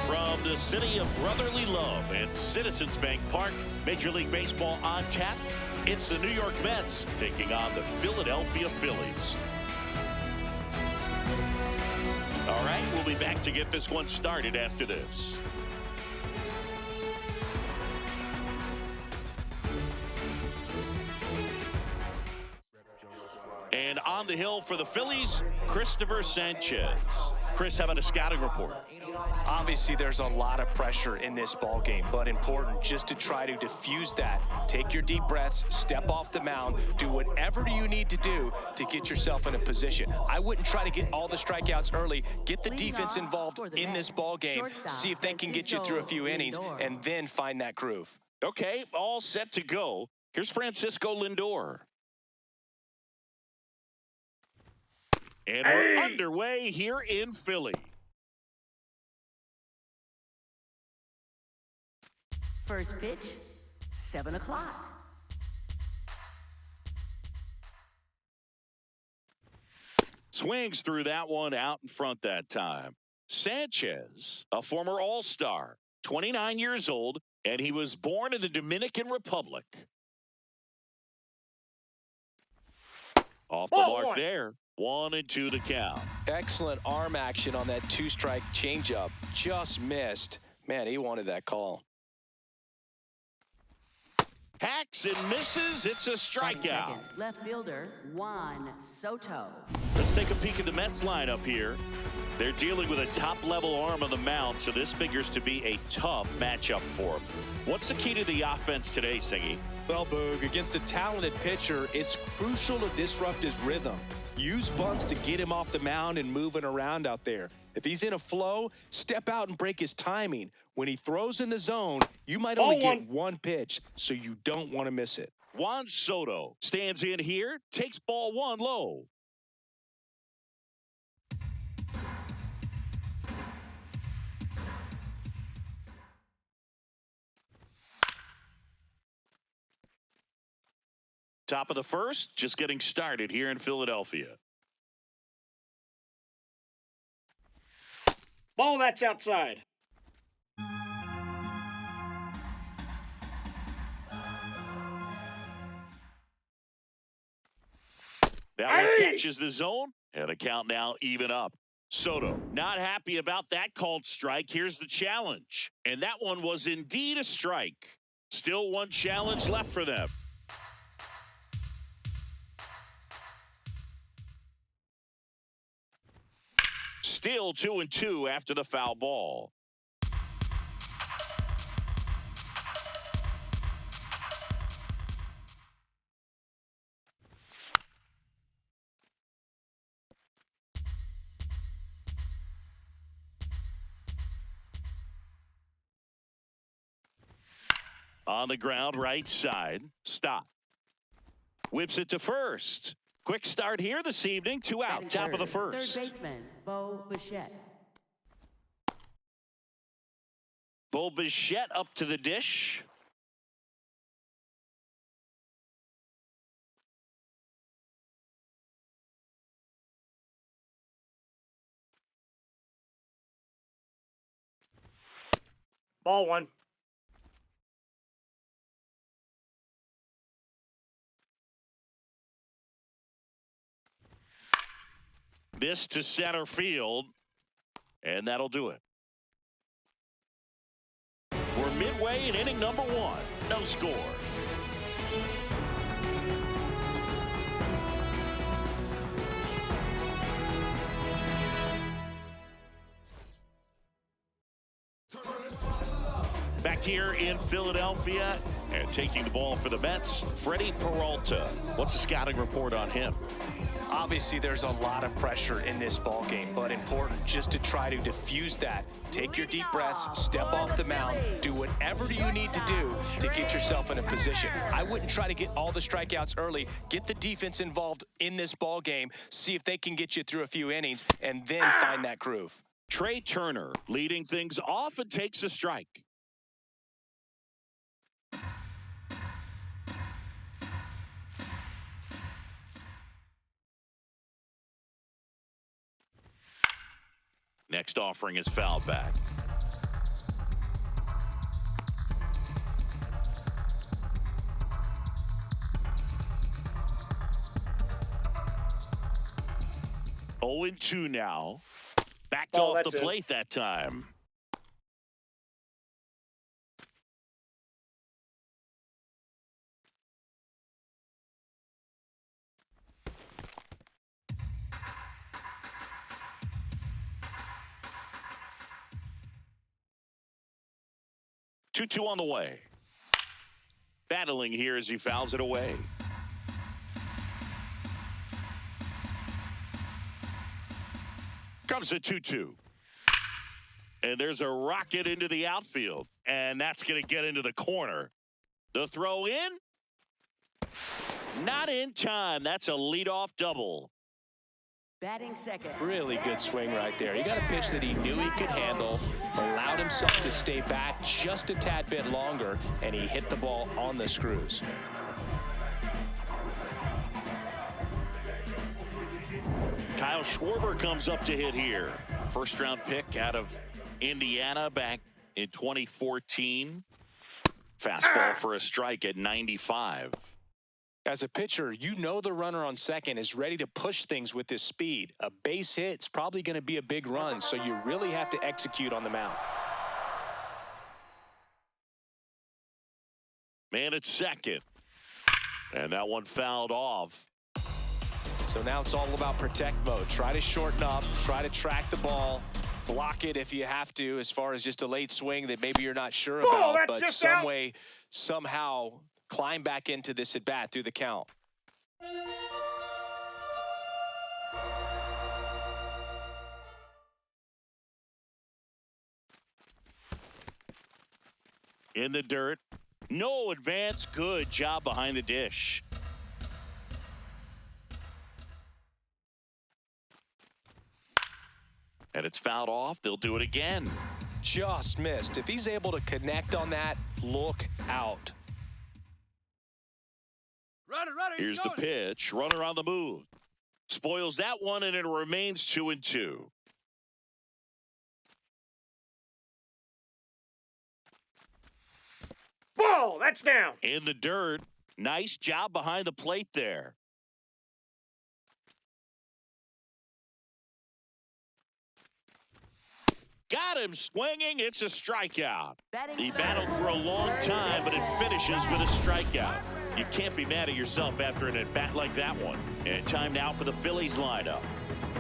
From the city of brotherly love and Citizens Bank Park, Major League Baseball on tap. It's the New York Mets taking on the Philadelphia Phillies. All right, we'll be back to get this one started after this. And on the hill for the Phillies, Christopher Sanchez. Chris, how about a scouting report? Obviously, there's a lot of pressure in this ball game, but important just to try to diffuse that. Take your deep breaths, step off the mound, do whatever you need to do to get yourself in a position. I wouldn't try to get all the strikeouts early. Get the defense involved in this ball game. See if they can get you through a few innings, and then find that groove. Okay, all set to go. Here's Francisco Lindor. And we're underway here in Philly. First pitch, 7 o'clock. Swings through that one out in front that time. Sanchez, a former All-Star, 29 years old, and he was born in the Dominican Republic. Off the mark there. 1-2 the count. Excellent arm action on that two-strike changeup. Just missed. Man, he wanted that call. Hacks and misses. It's a strikeout. Left fielder Juan Soto. Let's take a peek at the Mets lineup here. They're dealing with a top-level arm on the mound, so this figures to be a tough matchup for them. What's the key to the offense today, Siggy? Well, Boog, against a talented pitcher, it's crucial to disrupt his rhythm. Use bunts to get him off the mound and moving around out there. If he's in a flow, step out and break his timing. When he throws in the zone, you might only get one pitch, so you don't want to miss it. Juan Soto stands in here, takes ball one low. Top of the first, just getting started here in Philadelphia. Ball, that's outside. That one catches the zone, and a count now even up. Soto not happy about that called strike. Here's the challenge, and that one was indeed a strike. Still one challenge left for them. Still 2-2 after the foul ball. On the ground, right side. Stop. Whips it to first. Quick start here this evening. 2 out, top of the first. Third baseman, Bo Bichette. Bo Bichette up to the dish. Ball one. This to center field, and that'll do it. We're midway in inning number 1. No score. Back here in Philadelphia and taking the ball for the Mets, Freddie Peralta. What's the scouting report on him? Obviously, there's a lot of pressure in this ball game, but important just to try to diffuse that. Take your deep breaths, step off the mound, do whatever you need to do to get yourself in a position. I wouldn't try to get all the strikeouts early. Get the defense involved in this ball game. See if they can get you through a few innings, and then find that groove. Trey Turner leading things off and takes a strike. Next offering is fouled back. 0-2 now. Backed Oh, off the that's it. plate that time. Two on the way. Battling here as he fouls it away. Comes the 2-2. And there's a rocket into the outfield. And that's going to get into the corner. The throw in. Not in time. That's a leadoff double. Batting second. Really good swing right there. He got a pitch that he knew he could handle, allowed himself to stay back just a tad bit longer, and he hit the ball on the screws. Kyle Schwarber comes up to hit here. First round pick out of Indiana back in 2014. Fastball for a strike at 95. As a pitcher, you know the runner on second is ready to push things with his speed. A base hit's probably going to be a big run, so you really have to execute on the mound. Man at second. And that one fouled off. So now it's all about protect mode. Try to shorten up, try to track the ball, block it if you have to, as far as just a late swing that maybe you're not sure about, that's but just some out. way, somehow climb back into this at bat through the count. In the dirt. No advance. Good job behind the dish. And it's fouled off. They'll do it again. Just missed. If he's able to connect on that, look out. Runner, Here's the pitch. Runner on the move. Spoils that one, and it remains 2-2. Ball, that's down. In the dirt. Nice job behind the plate there. Got him swinging. It's a strikeout. He battled for a long time, but it finishes with a strikeout. You can't be mad at yourself after an at-bat like that one. And time now for the Phillies lineup.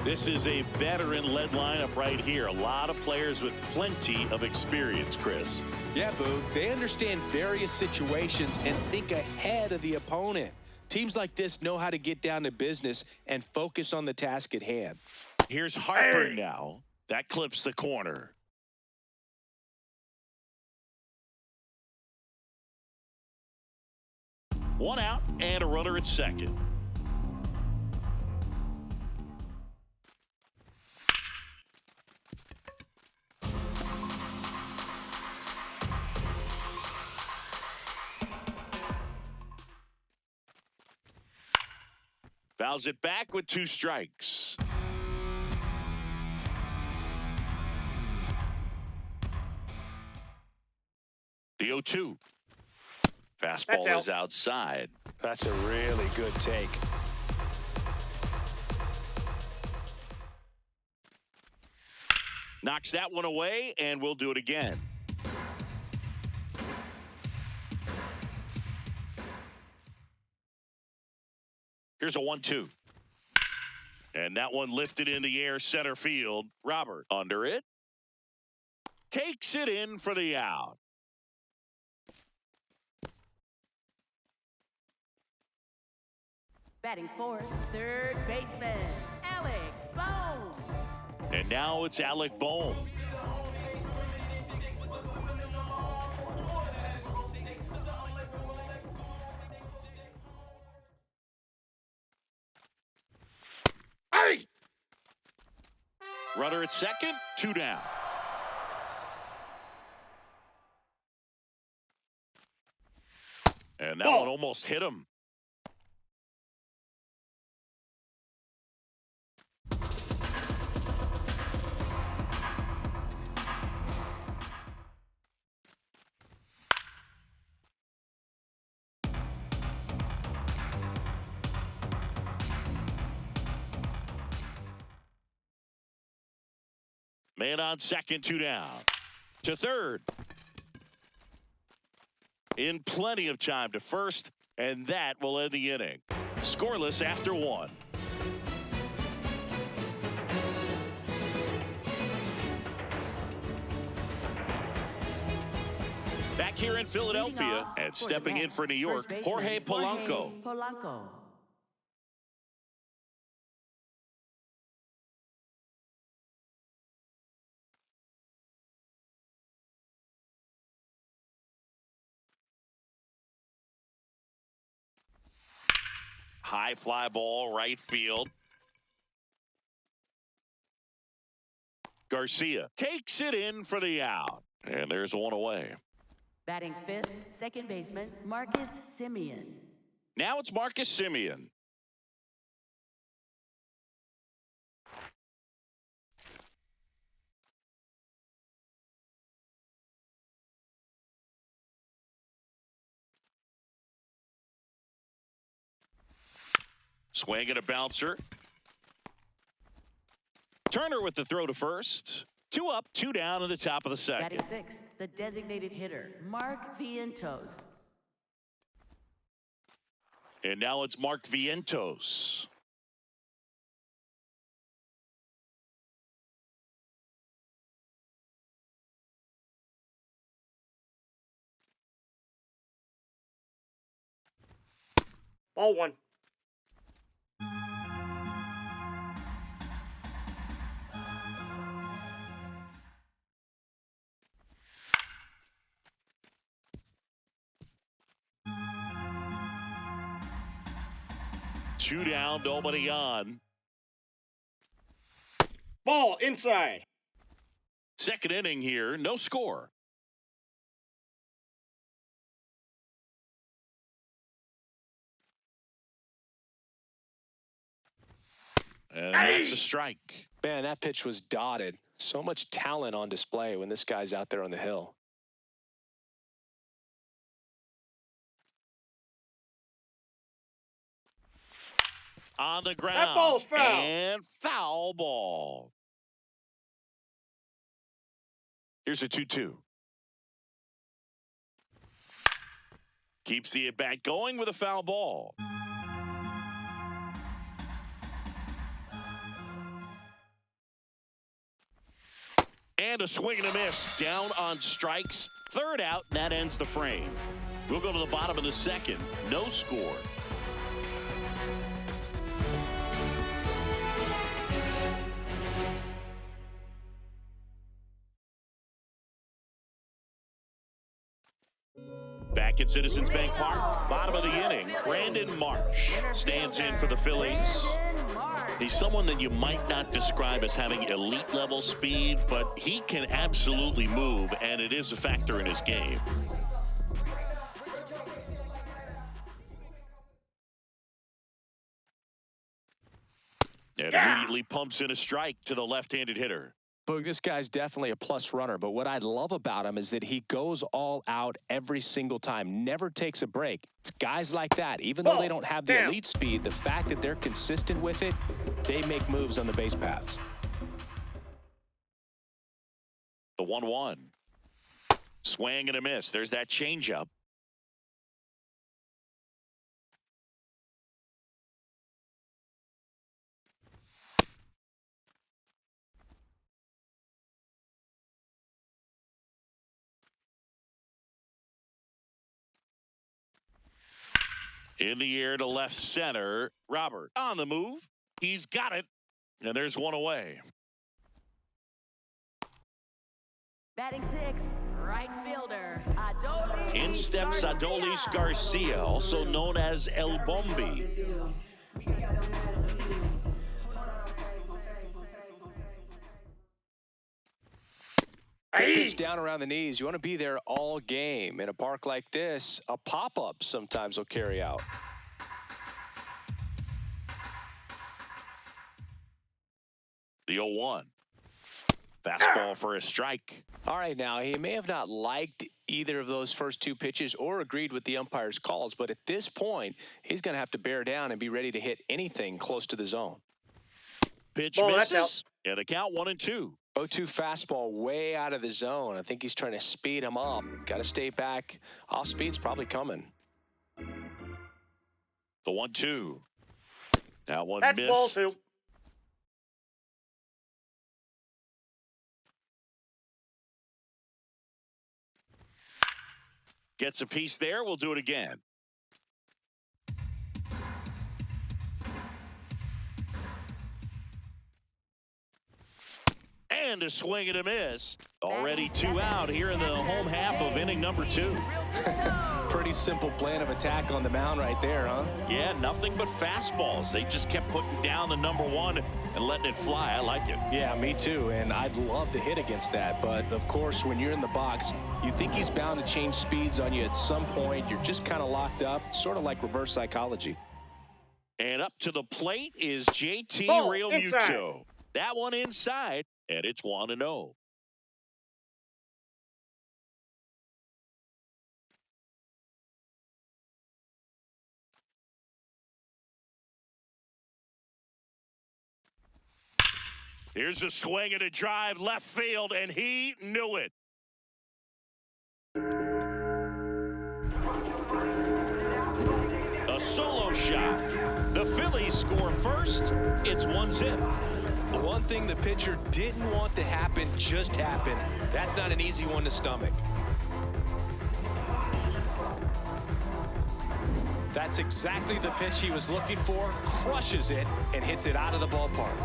This is a veteran-led lineup right here. A lot of players with plenty of experience, Chris. Yeah, Boo. They understand various situations and think ahead of the opponent. Teams like this know how to get down to business and focus on the task at hand. Here's Harper now. That clips the corner. One out and a runner at second. Fouls it back with 2 strikes. The 0-2. Fastball is outside. That's a really good take. Knocks that one away, and we'll do it again. Here's a 1-2. And that one lifted in the air center field. Robert under it. Takes it in for the out. Batting fourth, third baseman, Alec Bohm. And now it's Alec Bohm. Hey! Runner at second, 2 down. And that one almost hit him. Man on second, 2 down. To third. In plenty of time to first, and that will end the inning. Scoreless after 1. Back here in Philadelphia and stepping in for New York, Jorge Polanco. High fly ball, right field. Garcia takes it in for the out. And there's one away. Batting fifth, second baseman, Marcus Semien. Now it's Marcus Semien. Swing and a bouncer. Turner with the throw to first. 2 up, 2 down in the top of the second. Batting sixth, the designated hitter, Mark Vientos. And now it's Mark Vientos. Ball 1. Two down, nobody on. Ball inside. Second inning here, no score. And that's a strike. Man, that pitch was dotted. So much talent on display when this guy's out there on the hill. On the ground. That ball's foul. And foul ball. Here's a 2-2. Keeps the at-bat going with a foul ball. And a swing and a miss. Down on strikes. Third out. That ends the frame. We'll go to the bottom of the second. No score. Back at Citizens Bank Park, bottom of the inning, Brandon Marsh stands in for the Phillies. He's someone that you might not describe as having elite level speed, but he can absolutely move, and it is a factor in his game. And immediately pumps in a strike to the left-handed hitter. Boog, this guy's definitely a plus runner, but what I love about him is that he goes all out every single time, never takes a break. It's guys like that, even though they don't have the elite speed, the fact that they're consistent with it, they make moves on the base paths. The 1-1. Swing and a miss. There's that changeup. In the air to left center. Robert on the move. He's got it. And there's one away. Batting sixth, right fielder, Adolis. In steps Adolis Garcia, also known as El Bombi. Good pitch down around the knees. You want to be there all game. In a park like this, a pop-up sometimes will carry out. The 0-1. Fastball for a strike. All right, now, he may have not liked either of those first two pitches or agreed with the umpire's calls, but at this point, he's going to have to bear down and be ready to hit anything close to the zone. Pitch misses, and a count 1-2. 0-2 fastball way out of the zone. I think he's trying to speed him up. Got to stay back. Off speed's probably coming. The 1-2. That one That's missed. ball two. Gets a piece there. We'll do it again. And a swing and a miss. Already 2 out here in the home half of inning number 2. Pretty simple plan of attack on the mound right there, huh? Yeah, nothing but fastballs. They just kept putting down the number 1 and letting it fly. I like it. Yeah, me too. And I'd love to hit against that. But, of course, when you're in the box, you think he's bound to change speeds on you at some point. You're just kind of locked up, sort of like reverse psychology. And up to the plate is JT Ball Realmuto. That one inside, and it's 1-0. Here's a swing and a drive left field, and he knew it. A solo shot. The Phillies score first. It's 1-0. The one thing the pitcher didn't want to happen just happened. That's not an easy one to stomach. That's exactly the pitch he was looking for. Crushes it and hits it out of the ballpark.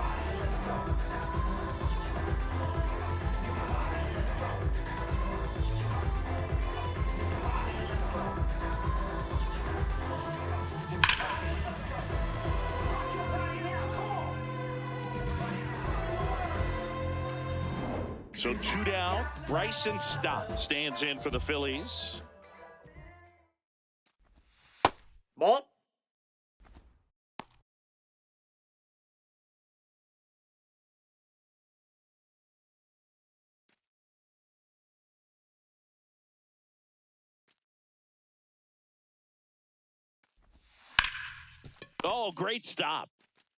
So 2 down. Bryson Stott stands in for the Phillies. Ball. Oh, great stop.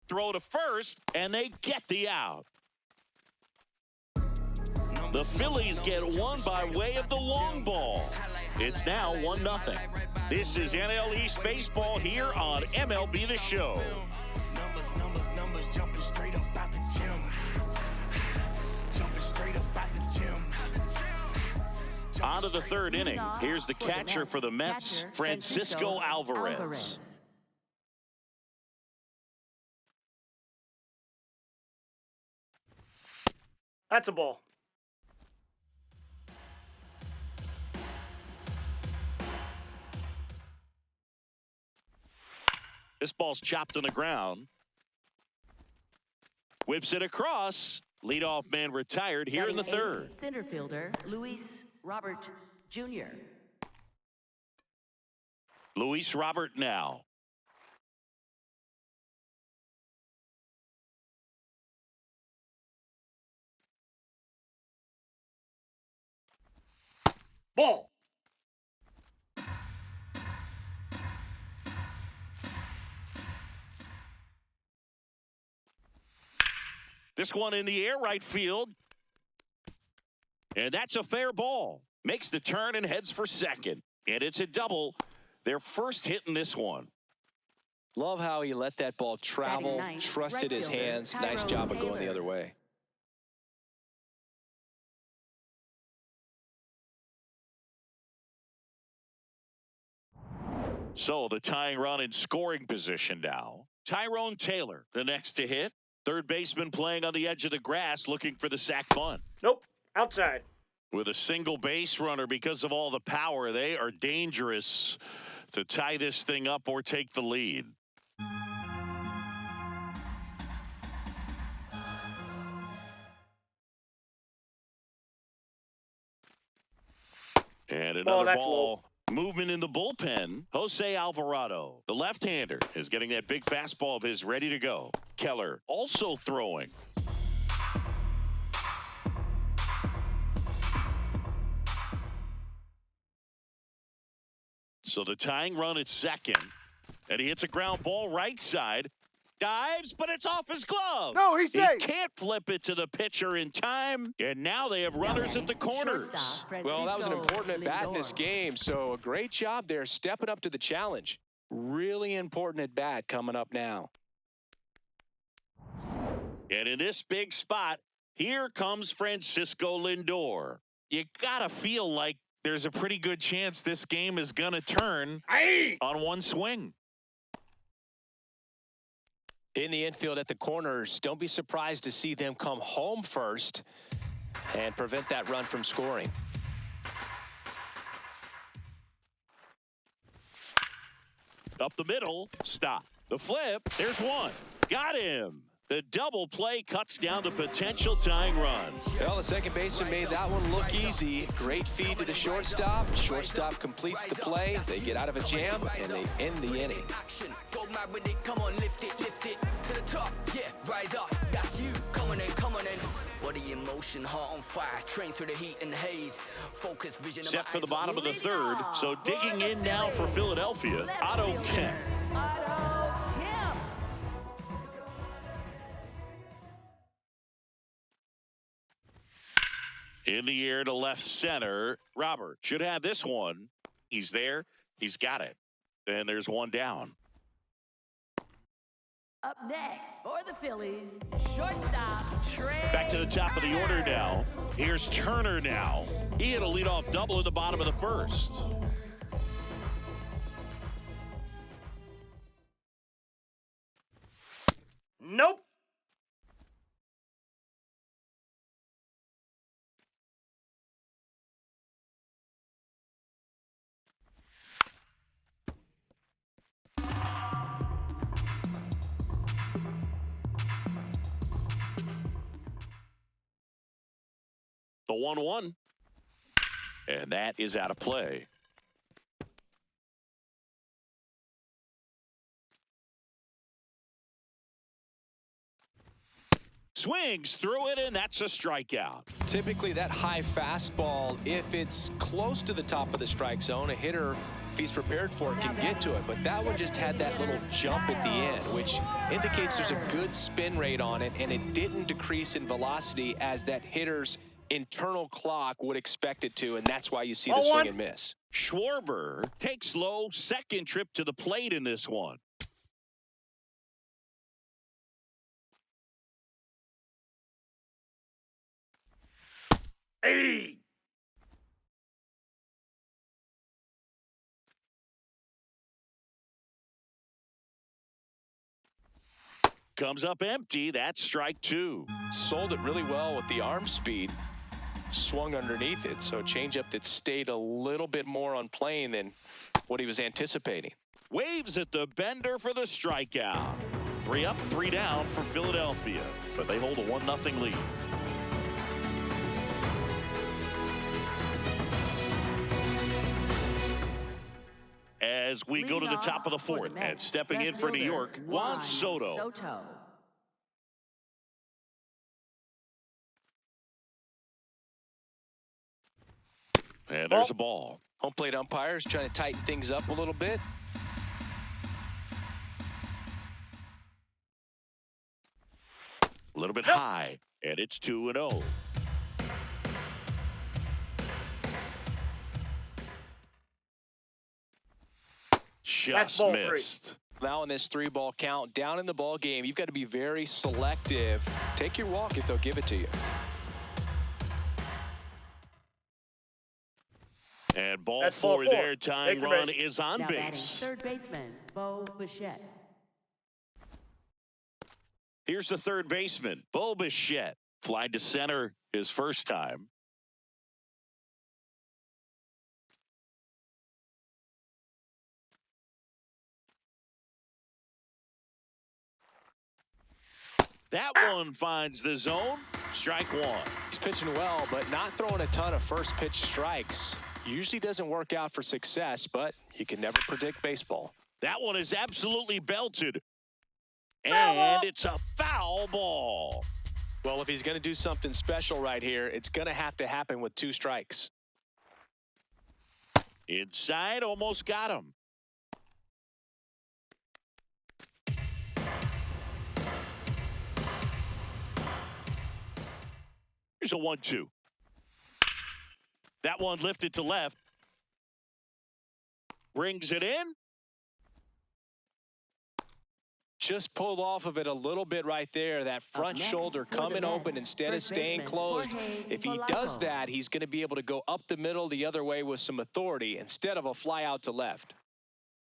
Throw to first, and they get the out. The Phillies get one by way of the long ball. It's now 1-0. This is NL East Baseball here on MLB The Show. Numbers, jumping straight up out the gym. Jumping straight up out the gym. On to the third inning. Here's the catcher for the Mets, Francisco Alvarez. That's a ball. This ball's chopped on the ground. Whips it across. Leadoff man retired here in the third. Center fielder Luis Robert Jr. Luis Robert now. Ball. This one in the air, right field. And that's a fair ball. Makes the turn and heads for second. And it's a double. Their first hit in this one. Love how he let that ball travel, Batting ninth, trusted right his fielder, hands. Nice Tyrone job of going the Taylor. other way. So the tying run in scoring position now. Tyrone Taylor, the next to hit. Third baseman playing on the edge of the grass, looking for the sac bunt. Nope. Outside. With a single base runner, because of all the power, they are dangerous to tie this thing up or take the lead. And another that's ball. Movement in the bullpen. Jose Alvarado, the left-hander, is getting that big fastball of his ready to go. Keller also throwing. So the tying run at second. And he hits a ground ball right side. Dives, but it's off his glove. No, he's He safe. can't flip it to the pitcher in time, and now they have runners at the corners. Well, that was an important at bat in this game, so a great job there stepping up to the challenge. Really important at bat coming up now. And in this big spot, here comes Francisco Lindor. You gotta feel like there's a pretty good chance this game is gonna turn on one swing. In the infield at the corners, don't be surprised to see them come home first and prevent that run from scoring. Up the middle, stop. The flip, there's one. Got him. The double play cuts down the potential tying run. Well, the second baseman made that one look easy. Great feed to the shortstop. Shortstop completes the play. They get out of a jam, and they end the inning. Go mad with it, come on, lift it to the top, yeah, rise up, that's you, come on in. Body in motion, heart on fire, train through the heat and haze, focus, vision. Set for the bottom of the third, so digging in now for Philadelphia, Otto Kemp. Otto Kemp. In the air to left center, Robert should have this one. He's there, he's got it. And there's one down. Up next for the Phillies, shortstop Trey. Back to the top of the order now. Here's Turner now. He had a leadoff double in the bottom of the first. Nope. The 1-1. And that is out of play. Swings through it, and that's a strikeout. Typically, that high fastball, if it's close to the top of the strike zone, a hitter, if he's prepared for it, can get to it. But that one just had that little jump at the end, which indicates there's a good spin rate on it, and it didn't decrease in velocity as that hitter's internal clock would expect it to, and that's why you see the swing and miss. Schwarber takes low, second trip to the plate in this one. Hey. Comes up empty. That's strike two. Sold it really well with the arm speed. Swung underneath it, so a changeup that stayed a little bit more on plane than what he was anticipating. Waves at the bender for the strikeout. 3 up, 3 down for Philadelphia, but they hold a 1-0 lead. As we go to the top of the fourth, and stepping in for New York, Juan Soto. And there's a ball. Home plate umpires trying to tighten things up a little bit. A little bit high, and it's 2-0. Just missed. Now in this 3-ball count, down in the ball game, you've got to be very selective. Take your walk if they'll give it to you. And ball four there, tying run is on base. Third baseman, Bo Bichette. Here's the third baseman, Bo Bichette. Fly to center his first time. That one finds the zone. Strike one. He's pitching well, but not throwing a ton of first pitch strikes. Usually doesn't work out for success, but you can never predict baseball. That one is absolutely belted. And it's a foul ball. Well, if he's going to do something special right here, it's going to have to happen with 2 strikes. Inside, almost got him. Here's a 1-2. That one lifted to left. Brings it in. Just pulled off of it a little bit right there. That front shoulder coming open instead of staying closed. If he does that, he's going to be able to go up the middle the other way with some authority instead of a fly out to left.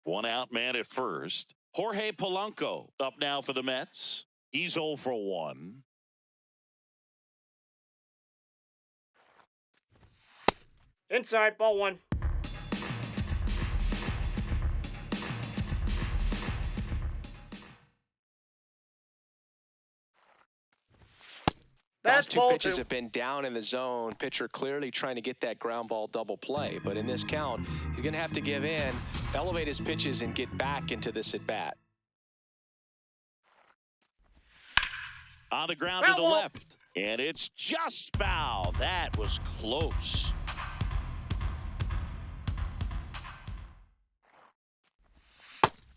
One out man at first. Jorge Polanco up now for the Mets. He's 0 for 1. Inside, ball 1. Last two ball pitches 2. have been down in the zone. Pitcher clearly trying to get that ground ball double play. But in this count, he's going to have to give in, elevate his pitches, and get back into this at bat. On the ground to the left. And it's just foul. That was close.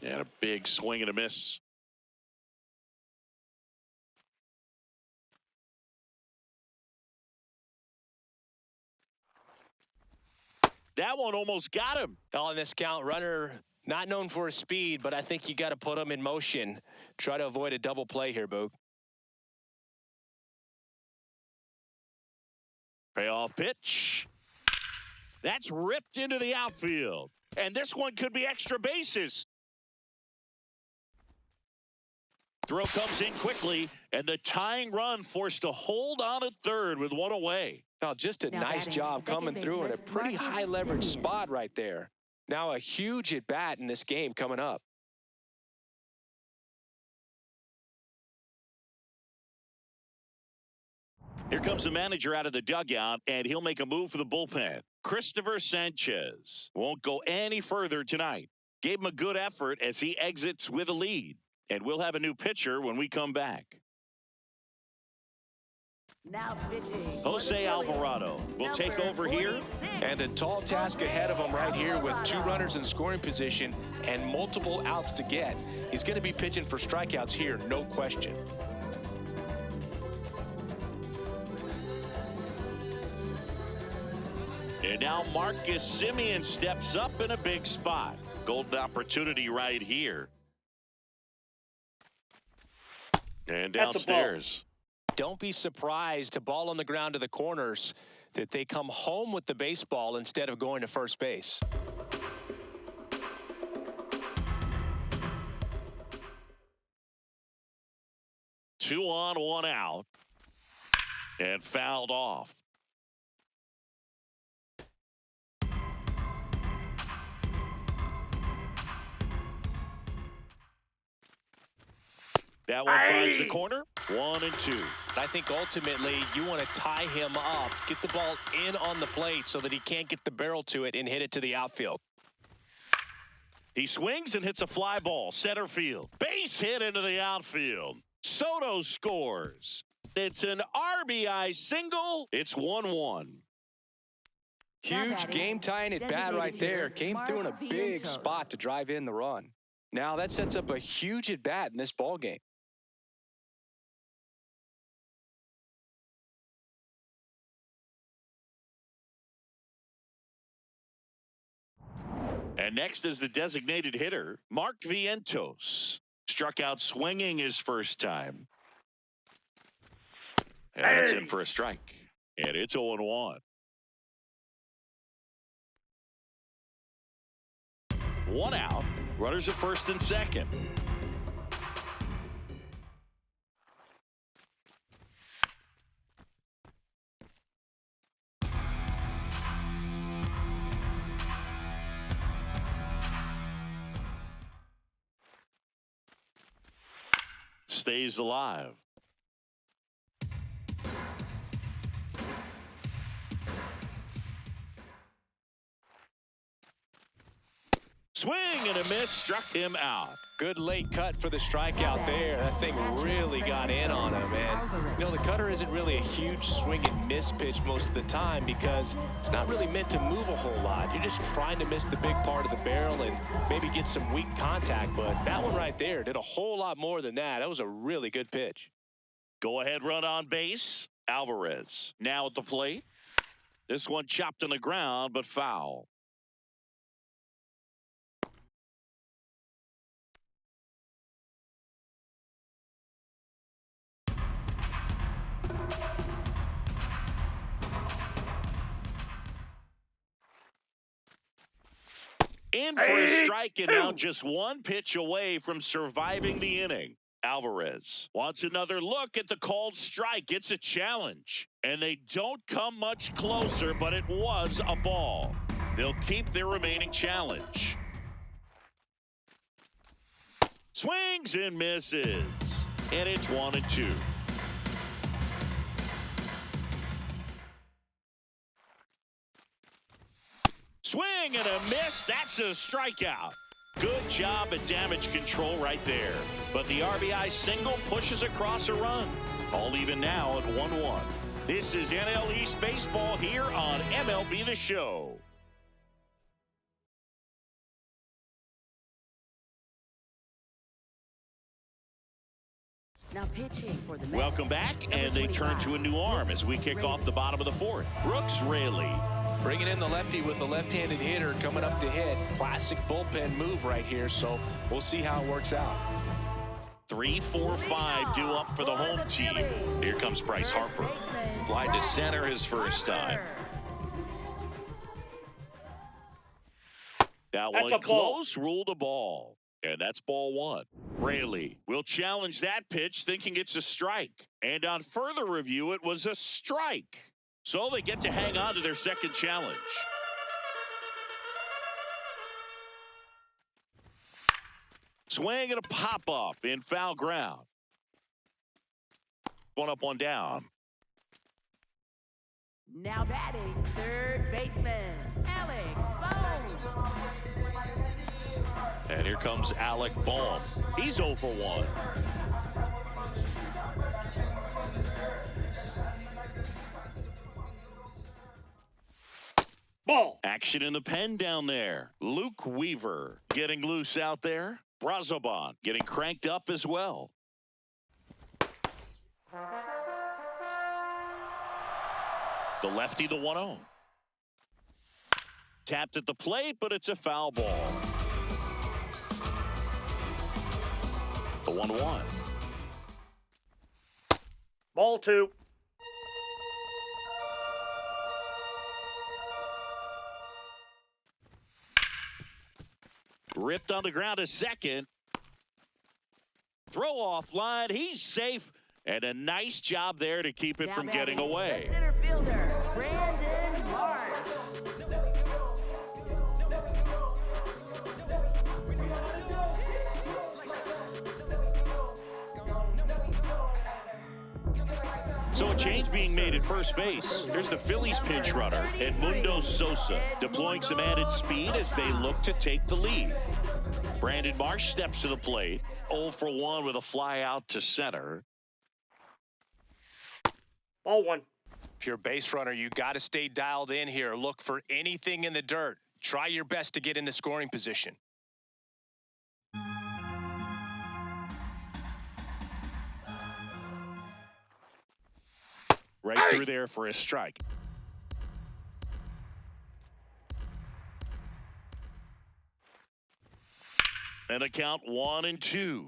And a big swing and a miss. That one almost got him. On this count, runner not known for his speed, but I think you got to put him in motion. Try to avoid a double play here, Boog. Payoff pitch. That's ripped into the outfield. And this one could be extra bases. Throw comes in quickly, and the tying run forced to hold on at third with one away. Now, just a nice job coming through in a pretty high leverage spot right there. Now a huge at bat in this game coming up. Here comes the manager out of the dugout, and he'll make a move for the bullpen. Christopher Sanchez won't go any further tonight. Gave him a good effort as he exits with a lead. And we'll have a new pitcher when we come back. Now pitching. Jose Alvarado will take over here. And a tall task ahead of him right here with 2 runners in scoring position and multiple outs to get. He's going to be pitching for strikeouts here, no question. And now Marcus Semien steps up in a big spot. Golden opportunity right here. And downstairs. Don't be surprised to ball on the ground to the corners that they come home with the baseball instead of going to first base. Two on, one out. And fouled off. That one finds the corner. 1 and 2. I think ultimately you want to tie him up, get the ball in on the plate so that he can't get the barrel to it and hit it to the outfield. He swings and hits a fly ball. Center field. Base hit into the outfield. Soto scores. It's an RBI single. It's 1-1. Huge game-tying at bat right there. Came through in a big spot to drive in the run. Now that sets up a huge at bat in this ball game. And next is the designated hitter, Mark Vientos. Struck out swinging his first time. And it's in for a strike. And it's 0-1. 1 out. Runners at first and second. Stays alive. Swing and a miss, struck him out. Good late cut for the strikeout there. That thing really got in on him, and you know the cutter isn't really a huge swing and miss pitch most of the time because it's not really meant to move a whole lot. You're just trying to miss the big part of the barrel and maybe get some weak contact, but that one right there did a whole lot more than that. That was a really good pitch. Go ahead run on base. Alvarez now at the plate. This one chopped on the ground, but foul. In for a strike, and now just one pitch away from surviving the inning. Alvarez wants another look at the called strike. It's a challenge, and they don't come much closer, but it was a ball. They'll keep their remaining challenge. Swings and misses, and it's 1-2. Swing and a miss. That's a strikeout. Good job at damage control right there. But the RBI single pushes across a run. All even now at 1-1. This is NL East Baseball here on MLB The Show. Now pitching for the Mets. Welcome back, and they turn to a new arm as we kick off the bottom of the fourth. Brooks Raley. Bringing in the lefty with a left-handed hitter coming up to hit. Classic bullpen move right here, so we'll see how it works out. 3-4-5 due up for the home team. Here comes Bryce Harper. Fly to center his first time. That one close, ruled a ball. And that's ball one. Raley will challenge that pitch, thinking it's a strike. And on further review, it was a strike. So they get to hang on to their second challenge. Swing and a pop-up in foul ground. One up, one down. Now batting, third baseman, Alec Bohm. And here comes Alec Bohm. He's 0 for 1. Ball. Action in the pen down there. Luke Weaver getting loose out there. Brazoban getting cranked up as well. The lefty, the 1-0. Tapped at the plate, but it's a foul ball. The 1-1. Ball two. Ripped on the ground to second. Throw off line. He's safe. And a nice job there to keep it Now from batting, getting away. the center fielder, Brandon Marsh. So a change being made at first base. Here's the Phillies pinch runner, Edmundo Sosa, deploying some added speed as they look to take the lead. Brandon Marsh steps to the plate, 0 for 1 with a fly out to center. Ball one. If you're a base runner, you got to stay dialed in here. Look for anything in the dirt. Try your best to get into scoring position. Right through there for a strike. And a count 1-2.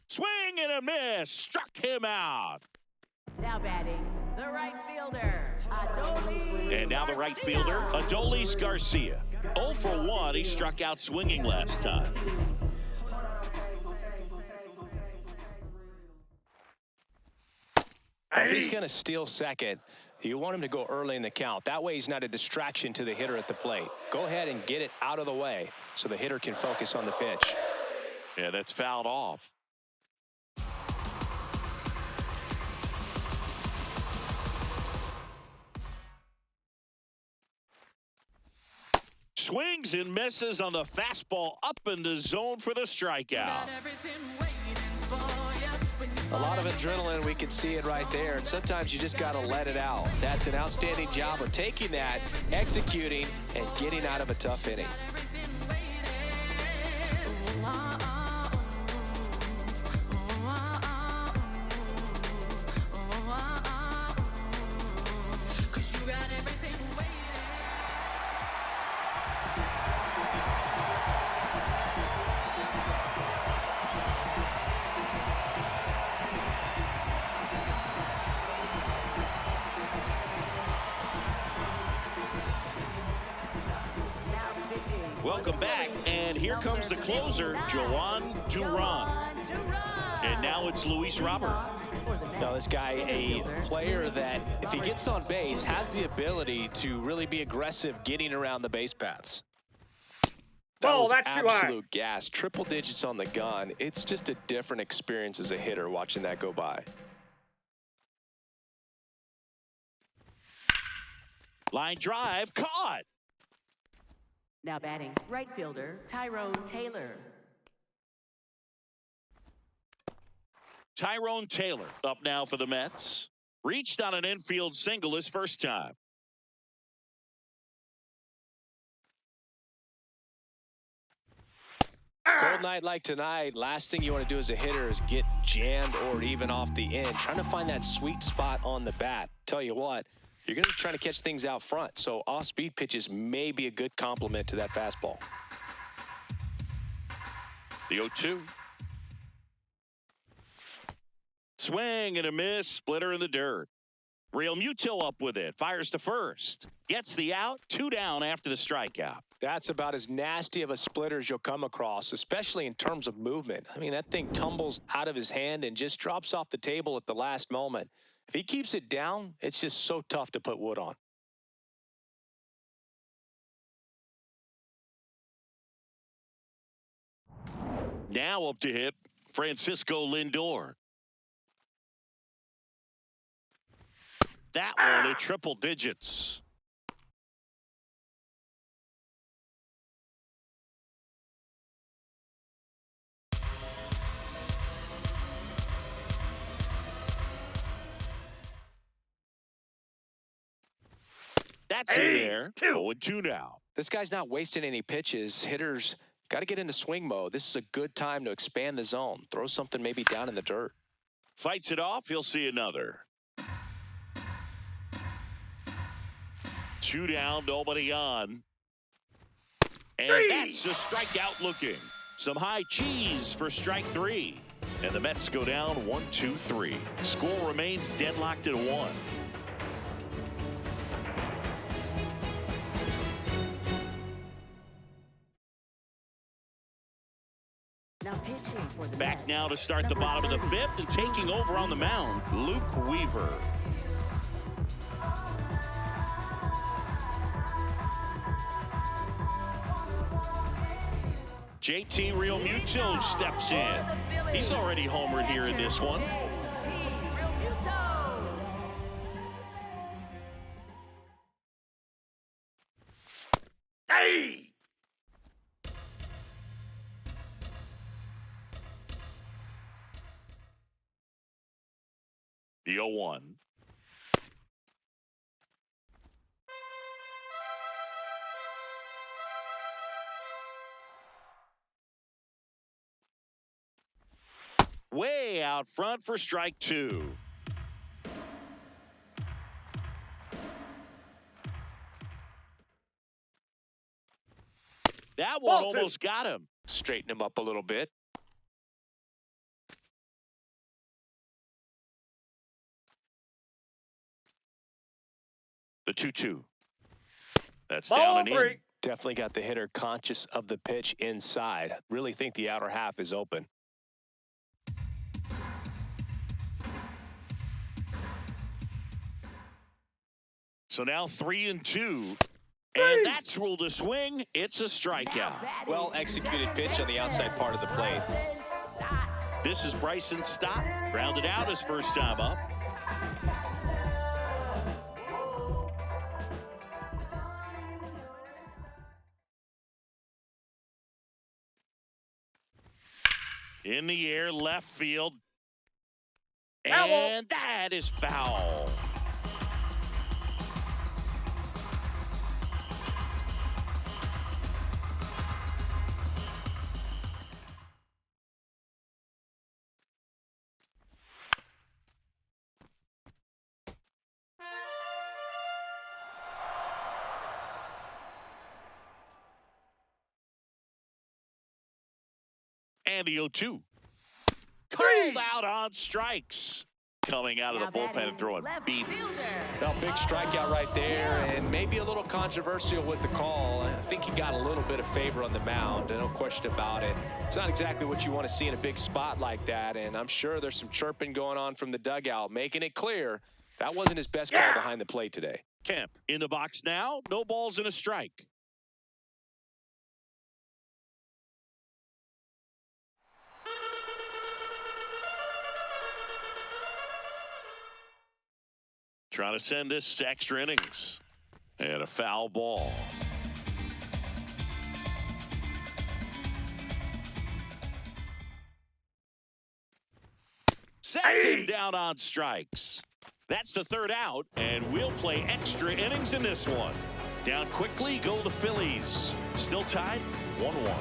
Swing and a miss. Struck him out. Now batting, the right fielder, Adolis. And now the right fielder, Adolis Garcia. 0 for 1. He struck out swinging last time. If he's going to steal second, you want him to go early in the count. That way he's not a distraction to the hitter at the plate. Go ahead and get it out of the way so the hitter can focus on the pitch. Yeah, that's fouled off. Swings and misses on the fastball up in the zone for the strikeout. A lot of adrenaline, we can see it right there. And sometimes you just got to let it out. That's an outstanding job of taking that, executing, and getting out of a tough inning. welcome back. And here comes the closer, Joan Duran. And now it's Luis Robert. Now this guy, a player that, if he gets on base, has the ability to really be aggressive getting around the base paths. That was that's too high. absolute gas. Triple digits on the gun. It's just a different experience as a hitter watching that go by. Line drive, caught. Now batting, right fielder, Tyrone Taylor. Tyrone Taylor up now for the Mets. Reached on an infield single his first time. Cold night like tonight, last thing you want to do as a hitter is get jammed or even off the end. Trying to find that sweet spot on the bat. Tell you what, you're going to be trying to catch things out front, so off-speed pitches may be a good complement to that fastball. The 0-2. Swing and a miss, splitter in the dirt. Real Muto up with it, fires to first. Gets the out, 2 down after the strikeout. That's about as nasty of a splitter as you'll come across, especially in terms of movement. I mean, that thing tumbles out of his hand and just drops off the table at the last moment. If he keeps it down, it's just so tough to put wood on. Now up to hit, Francisco Lindor. That one at triple digits. That's in there. 0-2 now. This guy's not wasting any pitches. Hitters got to get into swing mode. This is a good time to expand the zone. Throw something maybe down in the dirt. Fights it off. He'll see another. 2 down, nobody on. And that's a strikeout looking. Some high cheese for strike 3. And the Mets go down 1-2-3. Score remains deadlocked at 1. Now pitching for the Back Mets, now to start the number bottom of the 5th, and taking over on the mound, Luke Weaver. JT Real Muto steps in. He's already homered here in this one. Hey! The 0-1. Way out front for strike 2. That one almost got him. Straighten him up a little bit. The 2-2. That's Ball down and 3. in. Definitely got the hitter conscious of the pitch inside. Really think the outer half is open. So now 3-2. And that's ruled a swing. It's a strikeout. Well executed pitch on the outside part of the plate. This is Bryson Stott. Grounded out his first time up. In the air, left field. And that is foul. And the 0-2. Called out on strikes. coming out of the bullpen and throwing beat. Well, big strikeout right there, and maybe a little controversial with the call. I think he got a little bit of favor on the mound, no question about it. It's not exactly what you want to see in a big spot like that, and I'm sure there's some chirping going on from the dugout, making it clear that wasn't his best call behind the plate today. Kemp in the box now. No balls and a strike. Trying to send this to extra innings. And a foul ball. Sets him down on strikes. That's the third out, and we'll play extra innings in this one. Down quickly go the Phillies. Still tied 1-1.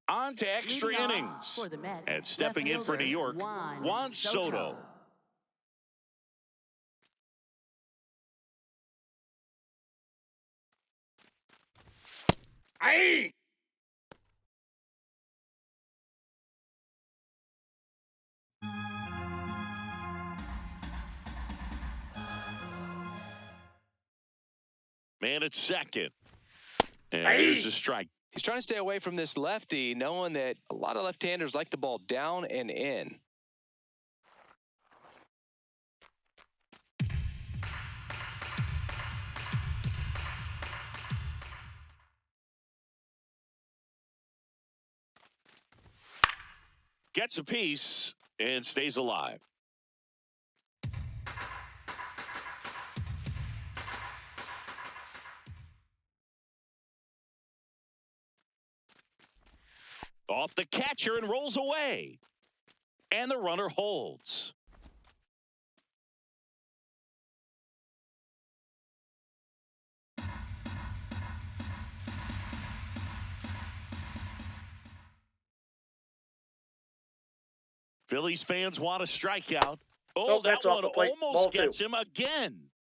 On to extra innings. For the Mets, And stepping in for New York, Juan Soto. Aye. Man at second. And there's a strike. He's trying to stay away from this lefty, knowing that a lot of left-handers like the ball down and in. Gets a piece and stays alive. Off the catcher and rolls away. And the runner holds. Phillies fans want a strikeout. Oh, Nope, that that's off one the plate. almost Ball gets two. him again.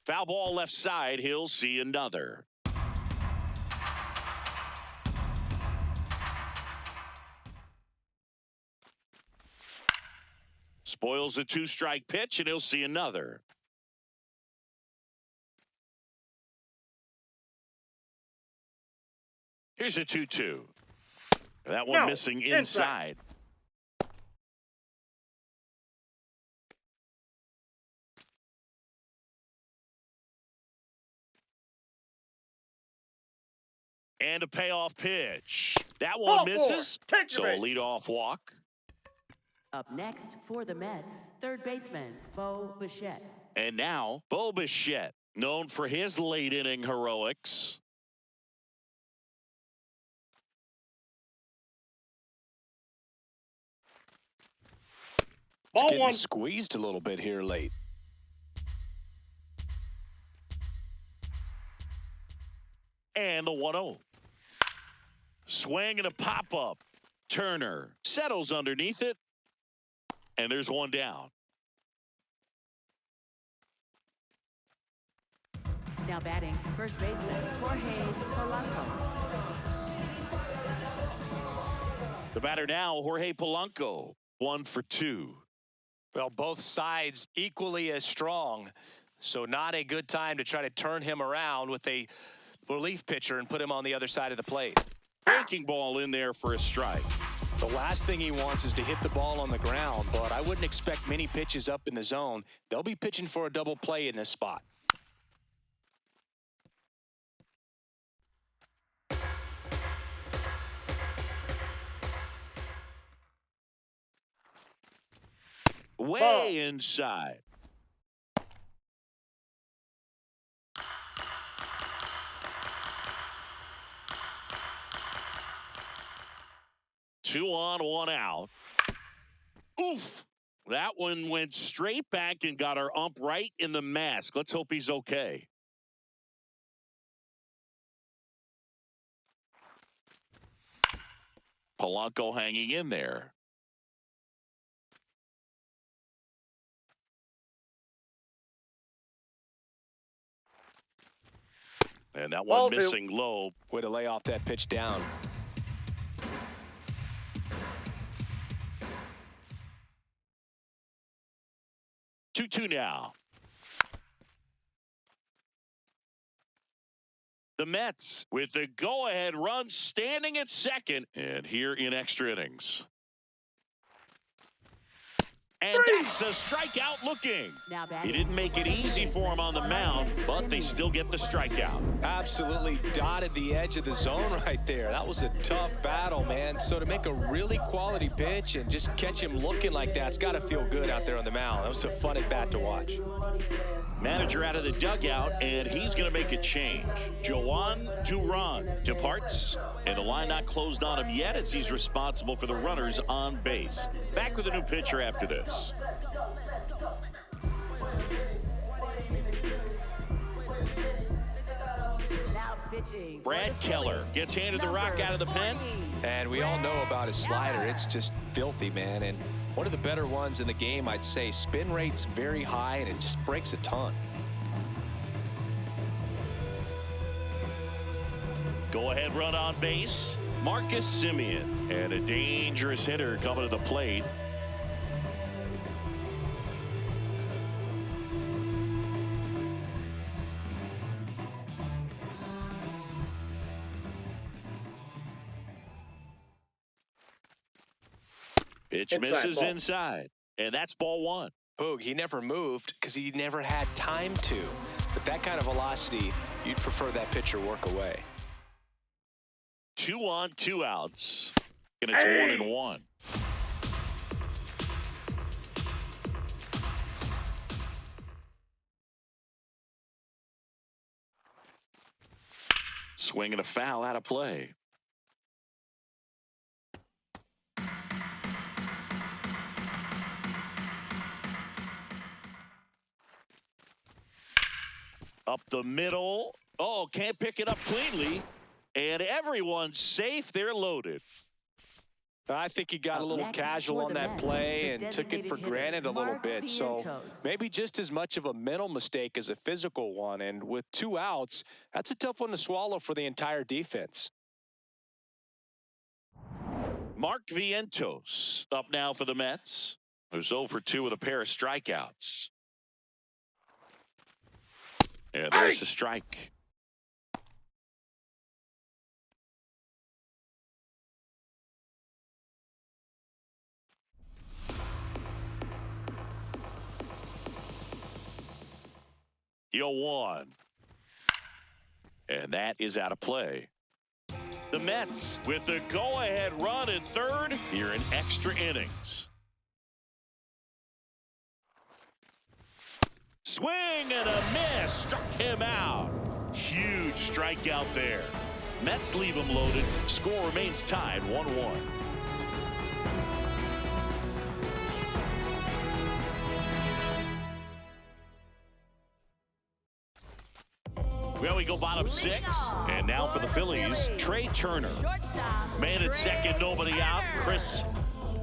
Foul ball left side. He'll see another. Spoils a two-strike pitch, and he'll see another. Here's a 2-2. That one missing inside. And a payoff pitch. That one Ball misses. four. Take So your a leadoff walk. Up next for the Mets, third baseman, Bo Bichette. And now, Bo Bichette, known for his late inning heroics. Ball Getting one. squeezed a little bit here late. And the 1-0. Swing and a pop-up. Turner settles underneath it. And there's one down. Now batting, first baseman, Jorge Polanco. The batter now, Jorge Polanco. 1 for 2. Well, both sides equally as strong. So not a good time to try to turn him around with a relief pitcher and put him on the other side of the plate. Breaking ball in there for a strike. The last thing he wants is to hit the ball on the ground, but I wouldn't expect many pitches up in the zone. They'll be pitching for a double play in this spot. way inside. Two on, one out. Oof. That one went straight back and got our ump right in the mask. Let's hope he's okay. Polanco hanging in there. And that one missing low. Way to lay off that pitch down. Two now. The Mets with the go-ahead run standing at second and here in extra innings. And that's a strikeout looking. Now batting. He didn't make it easy for him on the mound, but they still get the strikeout. Absolutely dotted the edge of the zone right there. That was a tough battle, man. So to make a really quality pitch and just catch him looking like that, it's got to feel good out there on the mound. That was a fun at bat to watch. Manager out of the dugout, and he's going to make a change. Joan Duran departs, and the line not closed on him yet as he's responsible for the runners on base. Back with a new pitcher after this. Now pitching. Brad Keller gets handed the rock out of the pen. And we all know about his slider. It's just filthy, man. And one of the better ones in the game, I'd say. Spin rate's very high, and it just breaks a ton. Go ahead run on base. Marcus Semien. And a dangerous hitter coming to the plate. Pitch misses inside. And that's ball one. Boog, he never moved because he never had time to. But that kind of velocity, you'd prefer that pitcher work away. 2 on, 2 outs. And it's 1-1. Swing and a foul out of play. Up the middle. Oh, can't pick it up cleanly. And everyone's safe. They're loaded. I think he got a little casual on that play and took it for granted a little bit. So maybe just as much of a mental mistake as a physical one. And with 2 outs, that's a tough one to swallow for the entire defense. Mark Vientos up now for the Mets, who's 0 for 2 with a pair of strikeouts. And there's the strike. Yo, 1. And that is out of play. The Mets with the go-ahead run at third here in extra innings. Swing and a miss. Struck him out. Huge strikeout there. Mets leave him loaded. Score remains tied 1-1. Well, we go bottom 6. And now for the Phillies, Trey Turner. Man at second, nobody out. Chris,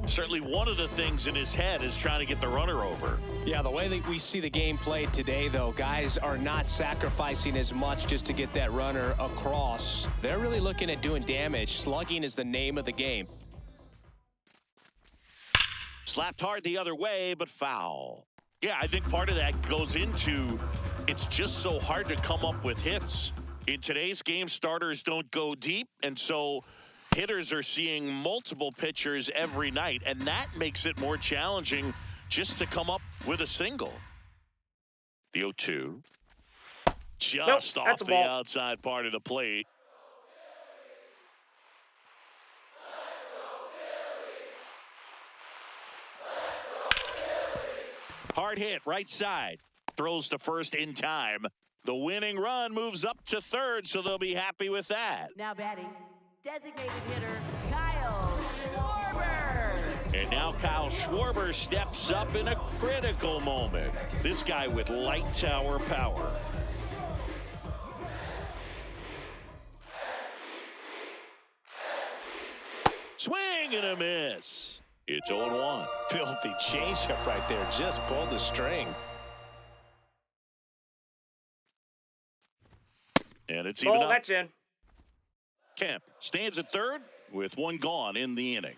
certainly one of the things in his head is trying to get the runner over. Yeah, the way that we see the game played today, though, guys are not sacrificing as much just to get that runner across. They're really looking at doing damage. Slugging is the name of the game. Slapped hard the other way, but foul. Yeah, I think part of that goes into it's just so hard to come up with hits. In today's game, starters don't go deep, and so hitters are seeing multiple pitchers every night, and that makes it more challenging just to come up with a single. The 0-2. Just off the outside part of the plate. Hard hit, right side. Throws to first in time. The winning run moves up to third, so they'll be happy with that. Now batting, designated hitter Kyle Schwarber. And now Kyle Schwarber steps up in a critical moment. This guy with light tower power. Swing and a miss. It's 0-1. Filthy changeup right there. Just pulled the string. And it's even up. That's in. Kemp stands at third with one gone in the inning.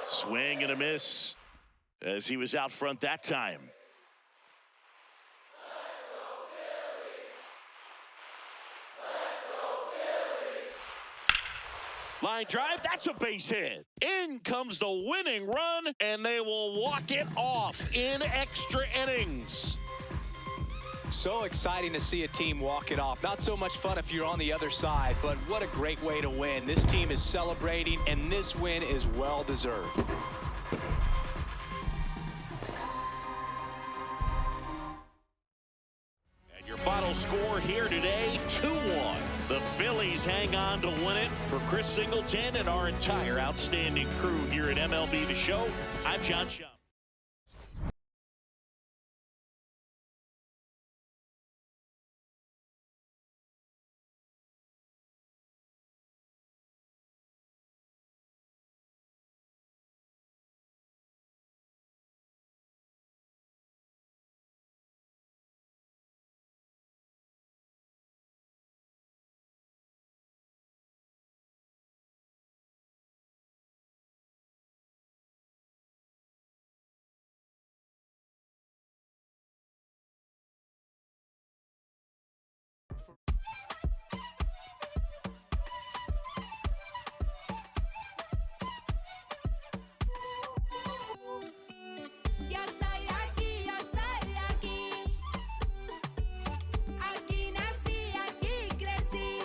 Swing and a miss as he was out front that time. Line drive, that's a base hit. In comes the winning run, and they will walk it off in extra innings. So exciting to see a team walk it off. Not so much fun if you're on the other side, but what a great way to win. This team is celebrating, and this win is well deserved. And your final score here today, 2-1. The Phillies hang on to win it. For Chris Singleton and our entire outstanding crew here at MLB The Show, I'm John Schaub.